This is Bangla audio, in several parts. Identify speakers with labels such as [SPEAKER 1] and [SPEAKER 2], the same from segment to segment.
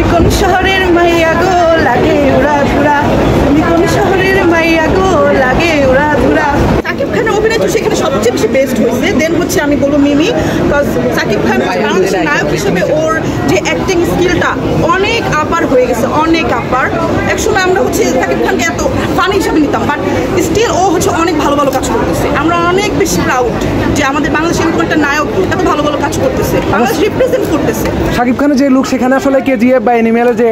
[SPEAKER 1] তুমি কোন শহরের মাইয়া গো লাগে উড়া ধুরা, তুমি কোন শহরের মাইয়া গো লাগে উড়া ধুরা। সাকিব খানের অভিনয় তো সেখানে সবচেয়ে বেশি বেস্ট হয়েছে। দেন হচ্ছে আমি বলবো মিমি, বিকজ সাকিব খান বাংলাদেশের নায়ক হিসেবে ওর যে অ্যাক্টিং স্কিলটা অনেক আপার হয়ে গেছে, অনেক আপার। একসময় আমরা হচ্ছে সাকিব খানকে এত ফানি হিসাবে নিতাম, বাট স্টিল ও হচ্ছে অনেক ভালো ভালো কাজ করতেছে। আমরা অনেক বেশি প্রাউড যে আমাদের বাংলাদেশের এরকম একটা নায়ক এত ভালো ভালো কাজ করতেছে, বাংলাদেশ রিপ্রেজেন্ট করতেছে।
[SPEAKER 2] সাকিব খানের যে লুক সেখানে আসলে কেজিএফ বা এনিমেলের যে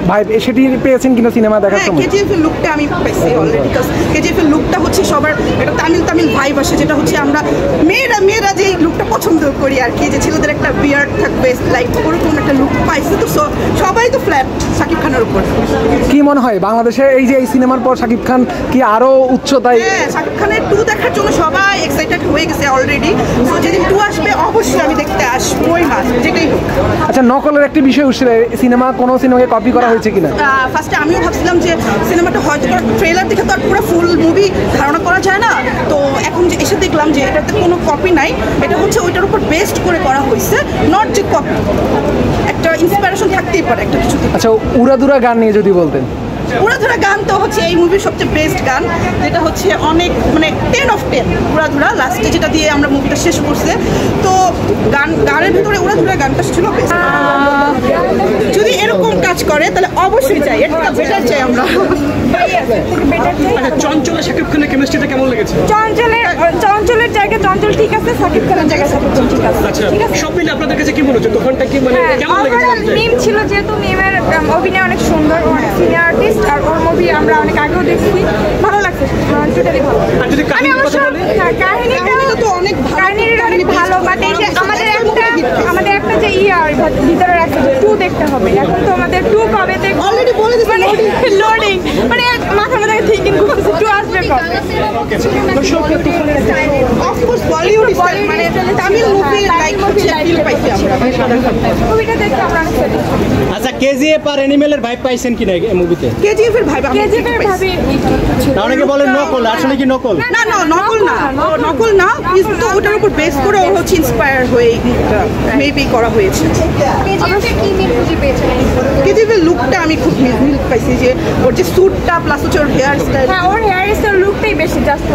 [SPEAKER 2] ভাইব সেটি পেয়েছেন কিনা সিনেমা দেখার সময়?
[SPEAKER 1] কেজিএফ এর লুকটা আমি পাইছি অলরেডি, বিকজ কেজিএফ এর লুকটা হচ্ছে সবার একটা তামিল ভাইব আসে, যেটা হচ্ছে আমরা মেয়েরা যে লুকটা পছন্দ করি আর কি, যে ছেলেদের একটা বিয়ার্ড থাকবে লাইক ওরকম একটা লুক পাইছে। তো সবাই তো ফ্ল্যাট সাকিব খানের উপর।
[SPEAKER 2] কি মনে হয় বাংলাদেশে এই যে এই সিনেমার পর সাকিব খান কি আরো উচ্চতায়?
[SPEAKER 1] হ্যাঁ, সাকিব খানের 2 দেখার জন্য সবাই এক্সাইটেড হয়ে গেছে অলরেডি। তো যেদিন 2 আসবে অবশ্যই আমি দেখতে আসবোই না, যেটাই হোক।
[SPEAKER 2] আচ্ছা, নকলের একটি বিষয় উঠছিল, সিনেমা কোনো সিনেমাকে কপি করা হয়েছে কিনা?
[SPEAKER 1] ফার্স্টে আমিও ভাবছিলাম যে সিনেমাটা হয়তো ট্রেলার দেখে তো আর পুরো ফুল মুভি ধারণা করা যায় না। তো এখন যে এসে দেখলাম যে এটাতে কোনো কপি নাই, এটা হচ্ছে ওইটার উপর বেস্ট করে করা হয়েছে, নট যে কপি। একটা ইন্সপিরেশন থাকতেই পারে একটা কিছু।
[SPEAKER 2] আচ্ছা, উড়াদুরা গান নিয়ে যদি বলতেন।
[SPEAKER 1] উড়াধুরা গান তো হচ্ছে এই মুভির সবচেয়ে বেস্ট গান, যেটা হচ্ছে অনেক মানে 10 of 10 উড়াধুরা, লাস্টে যেটা দিয়ে আমরা মুভিটা শেষ করছে। তো গানের ভিতরে উড়াধুরা গানটা ছিল বেস্ট। যদি এরকম কাজ করে তাহলে অবশ্যই চাই, এটা বেটার চাই আমরা।
[SPEAKER 2] চঞ্চলের সাকিব খানের কেমিস্ট্রিটা কেমন লেগেছে?
[SPEAKER 3] চঞ্চলের জায়গায় চঞ্চল ঠিক আছে, সাকিব খানের জায়গায় সাকিব খান ঠিক আছে।
[SPEAKER 2] আচ্ছা, সব মিলে আপনাদের কাছে কি মনে হচ্ছে দোকানটা কি মানে কেমন লেগেছে?
[SPEAKER 3] মিম ছিল, যেহেতু মিমের অভিনয় অনেক সুন্দর, অনেক সিনিয়র আর্টিস্ট, আর ওর মুভি আমরা অনেক আগেও দেখছি, ভালো লাগছে, টোটালি ভালো। আমি অবশ্য কাহিনীটা তো অনেক ভালো, বাট এই যে আমাদের একটা যে ভিতরে রাখছে 2 দেখতে হবে। এখন তো আমাদের 2 কবে দেখব অলরেডি বলে দিছি, মানে লোডিং, মানে মাথার মধ্যে থিংকিং ঘুরতেছে 2 আসবে কবে।
[SPEAKER 1] অফকোর্স বলিউড স্টাইল, মানে তামিল মুভি লাইক ফিল পাইছি আমরা
[SPEAKER 3] মুভিটা দেখতে আমরা অনেক স্যাটিসফাইড।
[SPEAKER 4] আচ্ছা, কেজিএফ আর এনিমেলের ভাইব পাইছেন কিনা এই মুভিতে?
[SPEAKER 1] কেজিএফ এর ভাইব
[SPEAKER 4] অনেকে বলেন নকল, আসলে কি নকল?
[SPEAKER 1] না, নকল না, কিন্তু ওটার উপর বেস করে ও হচ্ছে ইন্সপায়ার হয়ে মেবি করা হয়েছে। কেজিএফ এর লুকটা আমি খুব মিল পাইছি, যে ওর যে স্যুটটা প্লাস হচ্ছে ওর হেয়ার স্টাইল।
[SPEAKER 3] ওর হেয়ার স্টাইল লুকটাই বেশি জাস্ট